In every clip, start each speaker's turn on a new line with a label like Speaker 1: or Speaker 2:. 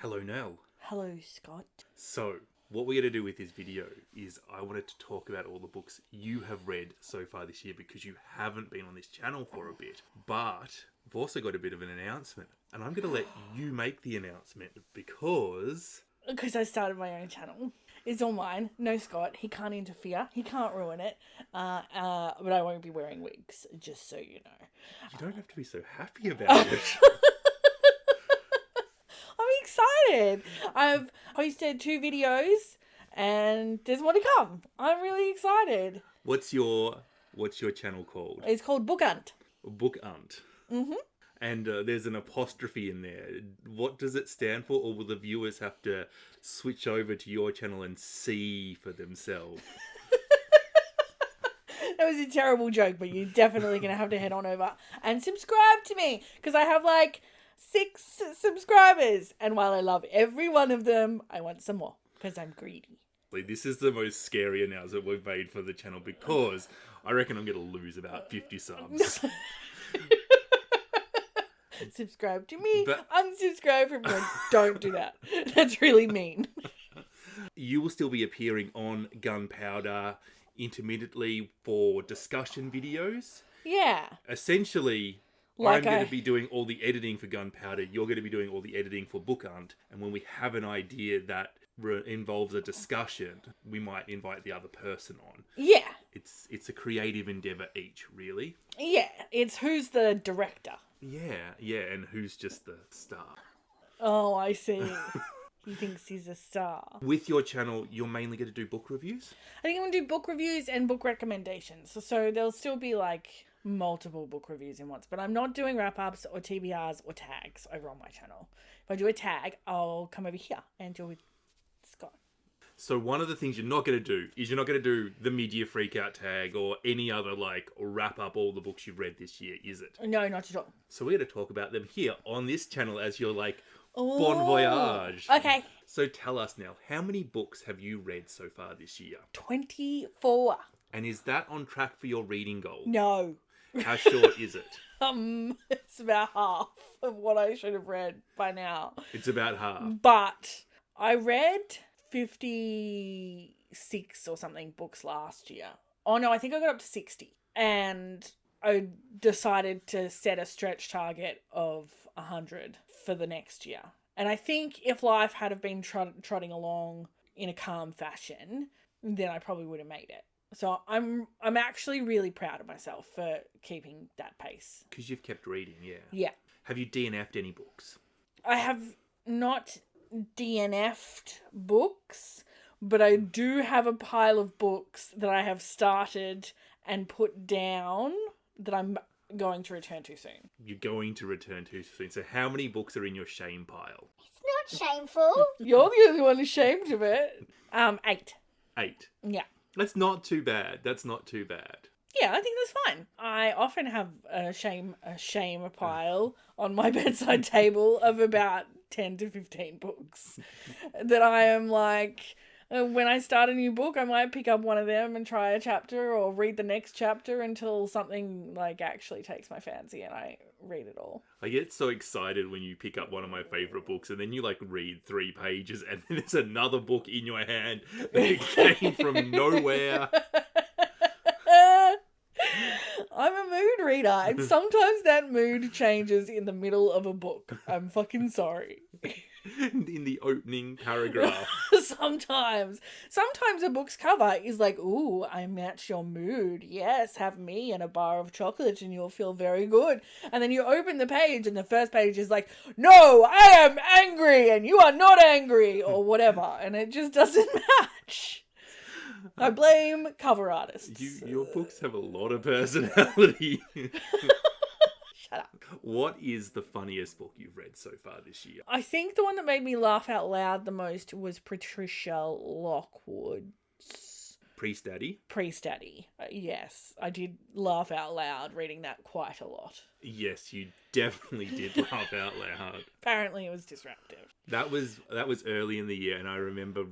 Speaker 1: Hello, Nell.
Speaker 2: Hello, Scott.
Speaker 1: So, what we're going to do with this video is I wanted to talk about all the books you have read so far this year because you haven't been on this channel for a bit. But we've also got a bit of an announcement. And I'm going to let you make the announcement because
Speaker 2: I started my own channel. It's all mine. No Scott. He can't interfere. He can't ruin it. But I won't be wearing wigs, just so you know.
Speaker 1: You don't have to be so happy about it.
Speaker 2: I'm excited. I've posted 2 videos and there's more to come. I'm really excited.
Speaker 1: What's your channel called?
Speaker 2: It's called Book Hunt.
Speaker 1: Book Hunt.
Speaker 2: Mm-hmm.
Speaker 1: And there's an apostrophe in there. What does it stand for? Or will the viewers have to switch over to your channel and see for themselves?
Speaker 2: That was a terrible joke, but you're definitely going to have to head on over and subscribe to me because I have like 6 subscribers. And while I love every one of them, I want some more because I'm greedy.
Speaker 1: This is the most scary announcement we've made for the channel because I reckon I'm going to lose about 50 subs.
Speaker 2: Subscribe to me, unsubscribe from me. Don't do that. That's really mean.
Speaker 1: You will still be appearing on Gunpowder intermittently for discussion videos.
Speaker 2: Yeah.
Speaker 1: Essentially, I'm going to be doing all the editing for Gunpowder. You're going to be doing all the editing for Book Hunt. And when we have an idea that involves a discussion, we might invite the other person on.
Speaker 2: Yeah.
Speaker 1: It's a creative endeavour each, really.
Speaker 2: Yeah. It's who's the director.
Speaker 1: Yeah, and who's just the star.
Speaker 2: Oh, I see. He thinks he's a star.
Speaker 1: With your channel, you're mainly going to do book reviews?
Speaker 2: I think I'm going to do book reviews and book recommendations. So there'll still be like multiple book reviews in once. But I'm not doing wrap-ups or TBRs or tags over on my channel. If I do a tag, I'll come over here and do it with Scott.
Speaker 1: So one of the things you're not going to do is you're not going to do the mid-year freakout tag or any other wrap up all the books you've read this year, is it?
Speaker 2: No, not at all.
Speaker 1: So we're going to talk about them here on this channel as your bon voyage.
Speaker 2: Okay.
Speaker 1: So tell us now, how many books have you read so far this year?
Speaker 2: 24.
Speaker 1: And is that on track for your reading goal?
Speaker 2: No.
Speaker 1: How short is it?
Speaker 2: It's about half of what I should have read by now.
Speaker 1: It's about half.
Speaker 2: But I read 56 or something books last year. Oh no, I think I got up to 60. And I decided to set a stretch target of 100 for the next year. And I think if life had have been trotting along in a calm fashion, then I probably would have made it. So I'm actually really proud of myself for keeping that pace.
Speaker 1: Because you've kept reading, yeah.
Speaker 2: Yeah.
Speaker 1: Have you DNF'd any books?
Speaker 2: I have not DNF'd books, but I do have a pile of books that I have started and put down that I'm going to return to soon.
Speaker 1: You're going to return to soon. So how many books are in your shame pile?
Speaker 3: It's not shameful.
Speaker 2: You're the only one ashamed of it. 8.
Speaker 1: 8.
Speaker 2: Yeah.
Speaker 1: That's not too bad. That's not too bad.
Speaker 2: Yeah, I think that's fine. I often have a shame pile on my bedside table of about 10 to 15 books that I am like, when I start a new book, I might pick up one of them and try a chapter or read the next chapter until something actually takes my fancy and I read it all.
Speaker 1: I get so excited when you pick up one of my favourite books and then you read 3 pages and then there's another book in your hand that came from nowhere.
Speaker 2: I'm a mood reader, and sometimes that mood changes in the middle of a book. I'm fucking sorry.
Speaker 1: In the opening paragraph.
Speaker 2: Sometimes a book's cover is like, ooh, I match your mood. Yes, have me and a bar of chocolate and you'll feel very good. And then you open the page and the first page is like, no, I am angry and you are not angry or whatever. And it just doesn't match. I blame cover artists.
Speaker 1: Your books have a lot of personality.
Speaker 2: Shut up.
Speaker 1: What is the funniest book you've read so far this year?
Speaker 2: I think the one that made me laugh out loud the most was Patricia Lockwood's
Speaker 1: Priest Daddy?
Speaker 2: Priest Daddy. Yes, I did laugh out loud reading that quite a lot.
Speaker 1: Yes, you definitely did laugh out loud.
Speaker 2: Apparently it was disruptive.
Speaker 1: That was early in the year, and I remember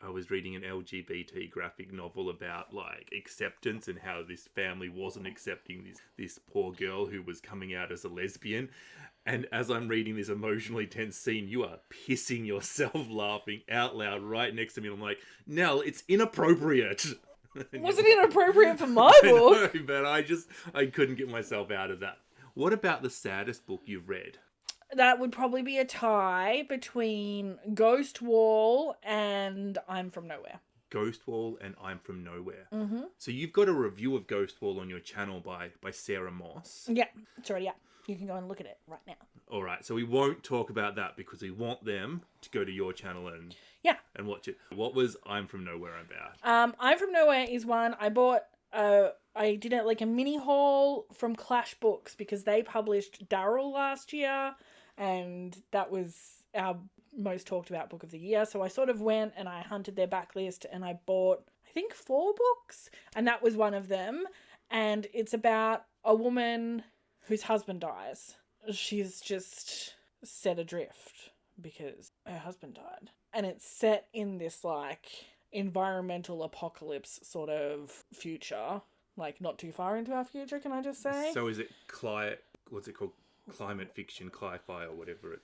Speaker 1: I was reading an LGBT graphic novel about acceptance and how this family wasn't accepting this poor girl who was coming out as a lesbian. And as I'm reading this emotionally tense scene, you are pissing yourself laughing out loud right next to me. I'm like, Nell, it's inappropriate.
Speaker 2: Was it inappropriate for my book?
Speaker 1: I know, but I couldn't get myself out of that. What about the saddest book you've read?
Speaker 2: That would probably be a tie between Ghost Wall and I'm From Nowhere.
Speaker 1: Ghost Wall and I'm From Nowhere.
Speaker 2: Mm-hmm.
Speaker 1: So you've got a review of Ghost Wall on your channel by Sarah Moss.
Speaker 2: Yeah, it's already out. You can go and look at it right now.
Speaker 1: All right, so we won't talk about that because we want them to go to your channel and watch it. What was I'm From Nowhere about?
Speaker 2: I'm From Nowhere is one I bought. I did it like a mini haul from Clash Books because they published Daryl last year, and that was our most talked about book of the year. So I sort of went and I hunted their backlist and I bought, I think, 4 books, and that was one of them. And it's about a woman whose husband dies. She's just set adrift because her husband died. And it's set in this like environmental apocalypse sort of future. Like not too far into our future, can I just say?
Speaker 1: So is it what's it called? Climate fiction, cli-fi or whatever it...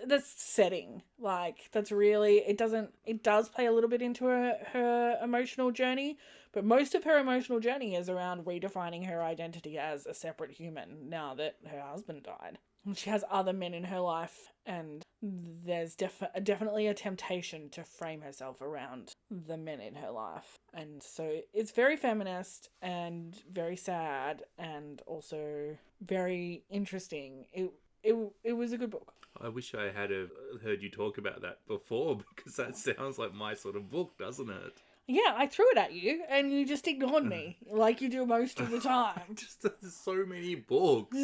Speaker 2: The setting, like, that's really, it does play a little bit into her emotional journey, but most of her emotional journey is around redefining her identity as a separate human now that her husband died. And she has other men in her life, and there's definitely a temptation to frame herself around the men in her life. And so it's very feminist and very sad and also very interesting. It was a good book.
Speaker 1: I wish I had heard you talk about that before, because that sounds like my sort of book, doesn't it?
Speaker 2: Yeah, I threw it at you and you just ignored me like you do most of the time.
Speaker 1: Just there's so many books.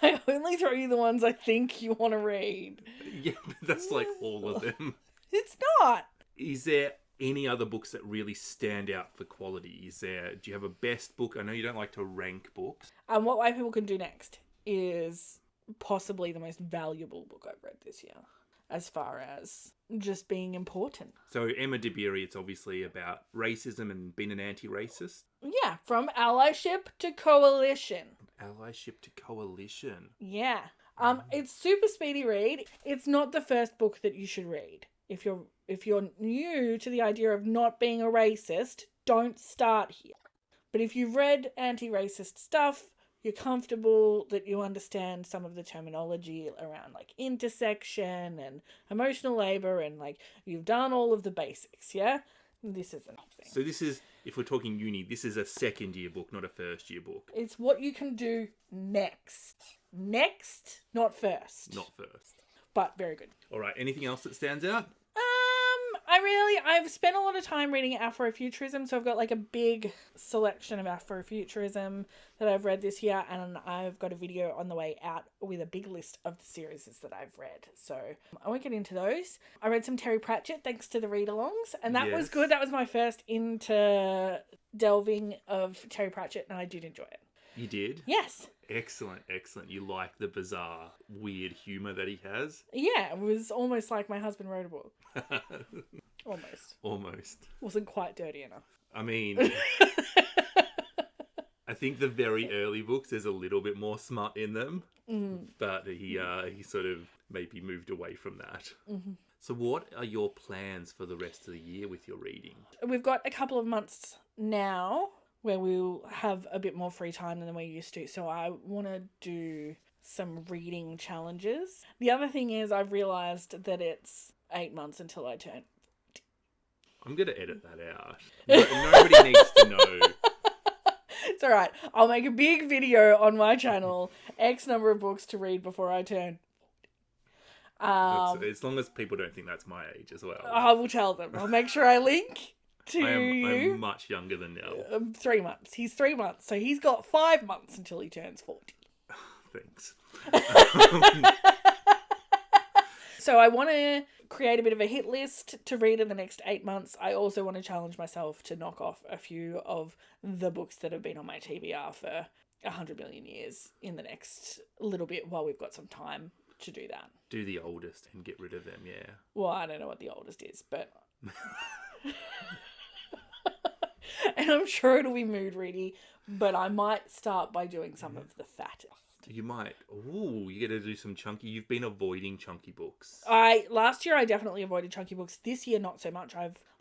Speaker 2: I only throw you the ones I think you want to read.
Speaker 1: Yeah, but that's like all of them.
Speaker 2: It's not.
Speaker 1: Is there any other books that really stand out for quality? Do you have a best book? I know you don't like to rank books.
Speaker 2: What White People Can Do Next is possibly the most valuable book I've read this year, as far as just being important.
Speaker 1: So Emma Dabiri, it's obviously about racism and being an anti-racist.
Speaker 2: Yeah, from allyship to coalition.
Speaker 1: Allyship to coalition.
Speaker 2: Yeah. It's super speedy read. It's not the first book that you should read. If you're new to the idea of not being a racist, don't start here. But if you've read anti-racist stuff, you're comfortable that you understand some of the terminology around like intersection and emotional labor, and like you've done all of the basics, yeah? This is enough.
Speaker 1: So this is, if we're talking uni, this is a second year book, not a first year book.
Speaker 2: It's what you can do next. Next, not first.
Speaker 1: Not first.
Speaker 2: But very good.
Speaker 1: All right, anything else that stands out?
Speaker 2: I've spent a lot of time reading Afrofuturism, so I've got like a big selection of Afrofuturism that I've read this year, and I've got a video on the way out with a big list of the series that I've read. So I won't get into those. I read some Terry Pratchett thanks to the read-alongs, and that was good. That was my first into delving of Terry Pratchett, and I did enjoy it.
Speaker 1: You did?
Speaker 2: Yes.
Speaker 1: Excellent. You like the bizarre, weird humour that he has?
Speaker 2: Yeah, it was almost like my husband wrote a book.
Speaker 1: Almost.
Speaker 2: Wasn't quite dirty enough.
Speaker 1: I mean, I think the very early books, there's a little bit more smut in them, but he sort of maybe moved away from that. Mm-hmm. So what are your plans for the rest of the year with your reading? We've
Speaker 2: got a couple of months now where we'll have a bit more free time than we used to. So I want to do some reading challenges. The other thing is I've realised that it's 8 months until I turn.
Speaker 1: I'm going to edit that out. Nobody needs to know.
Speaker 2: It's all right. I'll make a big video on my channel, X number of books to read before I turn.
Speaker 1: As long as people don't think that's my age as well.
Speaker 2: I will tell them. I'll make sure I link to you.
Speaker 1: I'm much younger than Nelle.
Speaker 2: 3 months. He's 3 months. So he's got 5 months until he turns 40.
Speaker 1: Thanks.
Speaker 2: So I want to create a bit of a hit list to read in the next 8 months. I also want to challenge myself to knock off a few of the books that have been on my TBR for 100 million years in the next little bit while we've got some time to do that.
Speaker 1: Do the oldest and get rid of them, yeah.
Speaker 2: Well, I don't know what the oldest is, but... And I'm sure it'll be mood ready, But I might start by doing some of the fattest.
Speaker 1: You might. Ooh, you get to do some chunky. You've been avoiding chunky books.
Speaker 2: Last year I definitely avoided chunky books. This year not so much.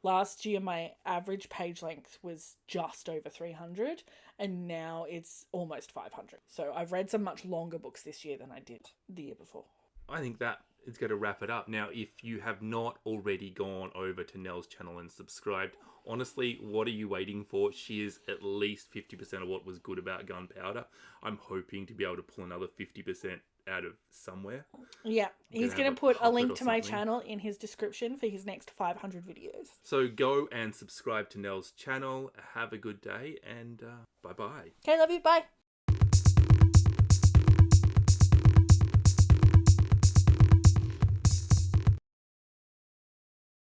Speaker 2: Last year my average page length was just over 300 and now it's almost 500. So I've read some much longer books this year than I did the year before.
Speaker 1: I think that is going to wrap it up. Now, if you have not already gone over to Nelle's channel and subscribed, honestly, what are you waiting for? She is at least 50% of what was good about Gunpowder. I'm hoping to be able to pull another 50% out of somewhere.
Speaker 2: Yeah, he's going to put a link to my channel in his description for his next 500 videos.
Speaker 1: So go and subscribe to Nelle's channel. Have a good day and bye-bye.
Speaker 2: Okay, love you. Bye.